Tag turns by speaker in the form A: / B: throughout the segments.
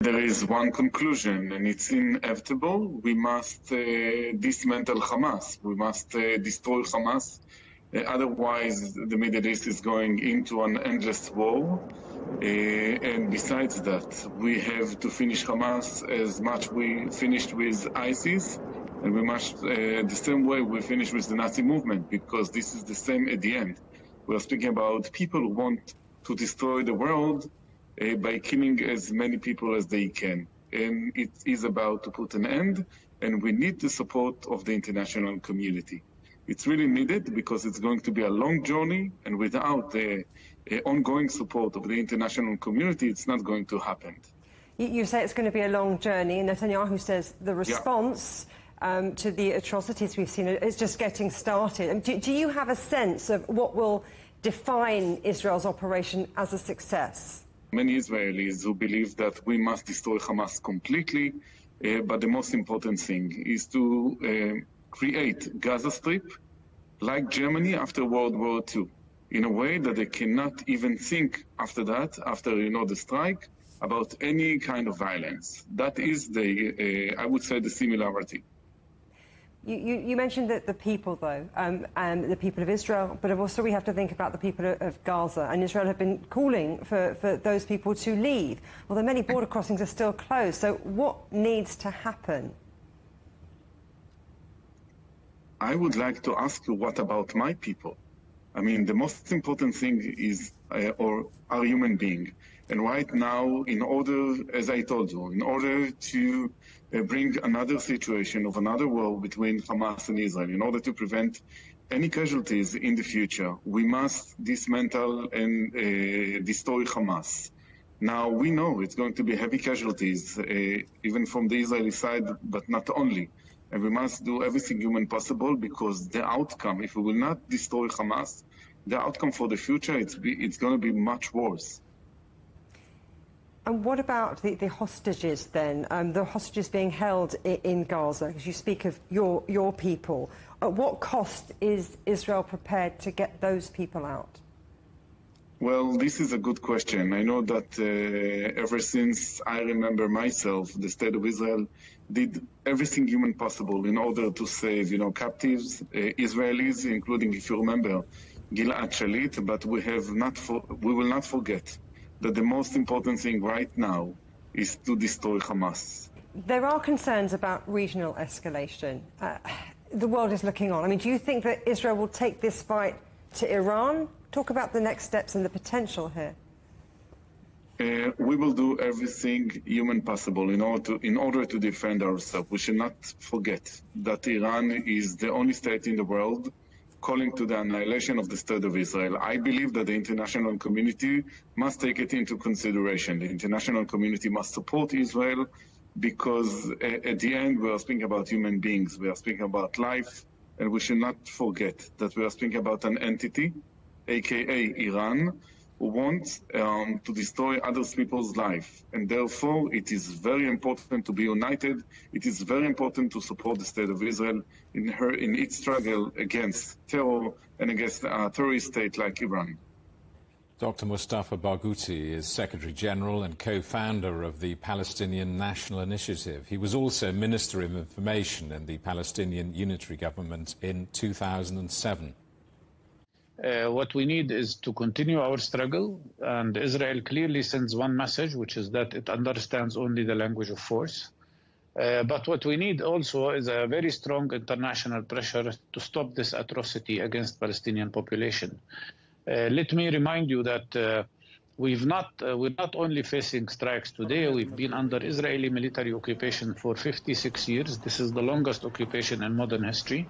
A: There is one conclusion, and it's inevitable. We must dismantle Hamas. We must destroy Hamas. Otherwise, the Middle East is going into an endless war. And besides that, we have to finish Hamas as much we finished with ISIS, and we must, the same way we finished with the Nazi movement, because this is the same at the end. We are speaking about people who want to destroy the world by killing as many people as they can. And it is about to put an end, and we need the support of the international community. It's really needed because it's going to be a long journey, and without the ongoing support of the international community, it's not going to happen.
B: You say it's going to be a long journey, and Netanyahu says the response to the atrocities we've seen is just getting started. Do you have a sense of what will define Israel's operation as a success?
A: Many Israelis who believe that we must destroy Hamas completely, but the most important thing is to create Gaza Strip like Germany after World War II, in a way that they cannot even think after that, after the strike, about any kind of violence. That is I would say, the similarity.
B: You mentioned that the people, though, and the people of Israel, but also we have to think about the people of Gaza. And Israel have been calling for those people to leave, although many border crossings are still closed. So what needs to happen?
A: I would like to ask you, what about my people? I mean, the most important thing is our human being. And right now, in order, as I told you, in order to bring another situation of another war between Hamas and Israel, in order to prevent any casualties in the future, we must dismantle and destroy Hamas. Now, we know it's going to be heavy casualties, even from the Israeli side, but not only. And we must do everything human possible, because the outcome, if we will not destroy Hamas, the outcome for the future, it's going to be much worse.
B: And what about the hostages then? The hostages being held in Gaza, because you speak of your people. At what cost is Israel prepared to get those people out?
A: Well, this is a good question. I know that ever since I remember myself, the State of Israel did everything human possible in order to save, captives, Israelis, including, if you remember, Gilad Shalit. But we will not forget that the most important thing right now is to destroy Hamas.
B: There are concerns about regional escalation. The world is looking on. I mean, do you think that Israel will take this fight to Iran? Talk about the next steps and the potential here.
A: We will do everything human possible in order to defend ourselves. We should not forget that Iran is the only state in the world calling to the annihilation of the State of Israel. I believe that the international community must take it into consideration. The international community must support Israel, because at the end we are speaking about human beings. We are speaking about life, and we should not forget that we are speaking about an entity, aka Iran, who wants to destroy other people's life. And therefore, it is very important to be united. It is very important to support the State of Israel in its struggle against terror and against a terrorist state like Iran.
C: Dr. Mustafa Barghouti is Secretary General and co-founder of the Palestinian National Initiative. He was also Minister of Information in the Palestinian Unitary Government in 2007.
D: What we need is to continue our struggle, and Israel clearly sends one message, which is that it understands only the language of force. But what we need also is a very strong international pressure to stop this atrocity against Palestinian population. Let me remind you that we're not only facing strikes today, we've been under Israeli military occupation for 56 years. This is the longest occupation in modern history.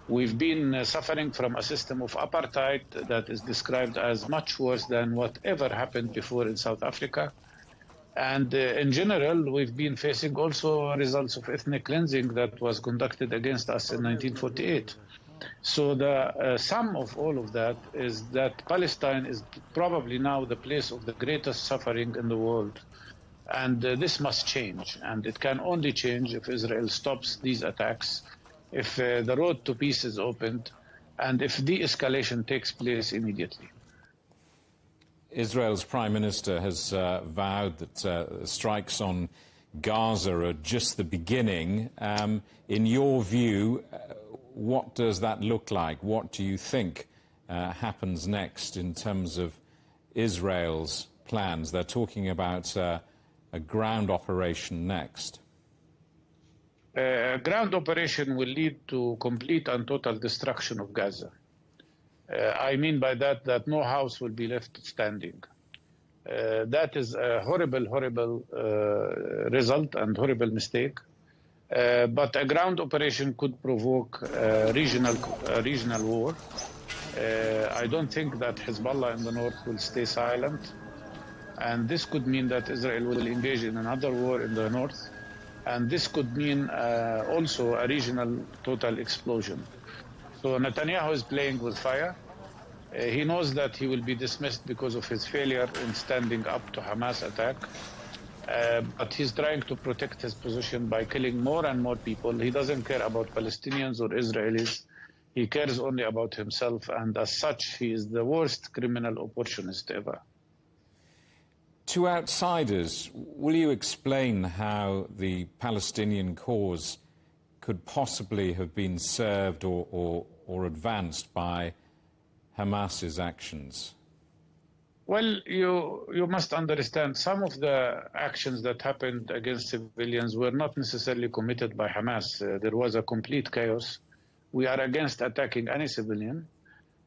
D: We've been suffering from a system of apartheid that is described as much worse than whatever happened before in South Africa. And in general, we've been facing also results of ethnic cleansing that was conducted against us in 1948. So the sum of all of that is that Palestine is probably now the place of the greatest suffering in the world. And this must change. And it can only change if Israel stops these attacks, if the road to peace is opened, and if de-escalation takes place immediately.
C: Israel's Prime Minister has vowed that strikes on Gaza are just the beginning. In your view, what does that look like? What do you think happens next in terms of Israel's plans? They're talking about a ground operation next.
D: A ground operation will lead to complete and total destruction of Gaza. I mean by that no house will be left standing. That is a horrible, horrible result and horrible mistake. But a ground operation could provoke a regional war. I don't think that Hezbollah in the north will stay silent. And this could mean that Israel will engage in another war in the north. And this could mean also a regional total explosion. So Netanyahu is playing with fire. He knows that he will be dismissed because of his failure in standing up to Hamas attack. But he's trying to protect his position by killing more and more people. He doesn't care about Palestinians or Israelis. He cares only about himself. And as such, he is the worst criminal opportunist ever.
C: To outsiders, will you explain how the Palestinian cause could possibly have been served or advanced by Hamas's actions?
D: Well, you must understand some of the actions that happened against civilians were not necessarily committed by Hamas. There was a complete chaos. We are against attacking any civilian.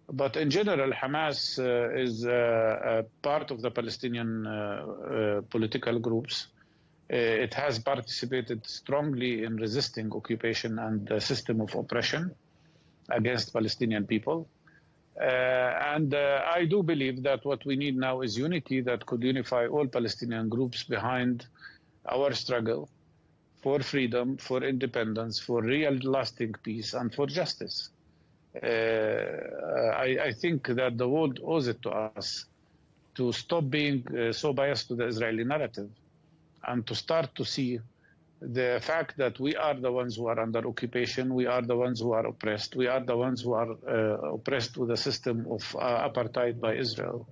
D: But in general, Hamas is a part of the Palestinian political groups. It has participated strongly in resisting occupation and the system of oppression against Palestinian people. And I do believe that what we need now is unity that could unify all Palestinian groups behind our struggle for freedom, for independence, for real lasting peace, and for justice. I think that the world owes it to us to stop being so biased to the Israeli narrative and to start to see the fact that we are the ones who are under occupation, we are the ones who are oppressed, we are the ones who are oppressed with a system of apartheid by Israel.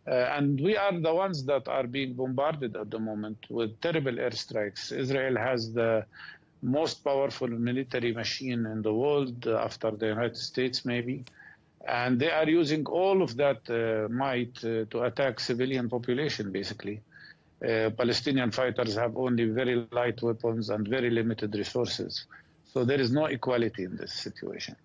D: And we are the ones that are being bombarded at the moment with terrible airstrikes. Israel has the most powerful military machine in the world after the United States, maybe. And they are using all of that might to attack civilian population, basically. Palestinian fighters have only very light weapons and very limited resources. So there is no equality in this situation.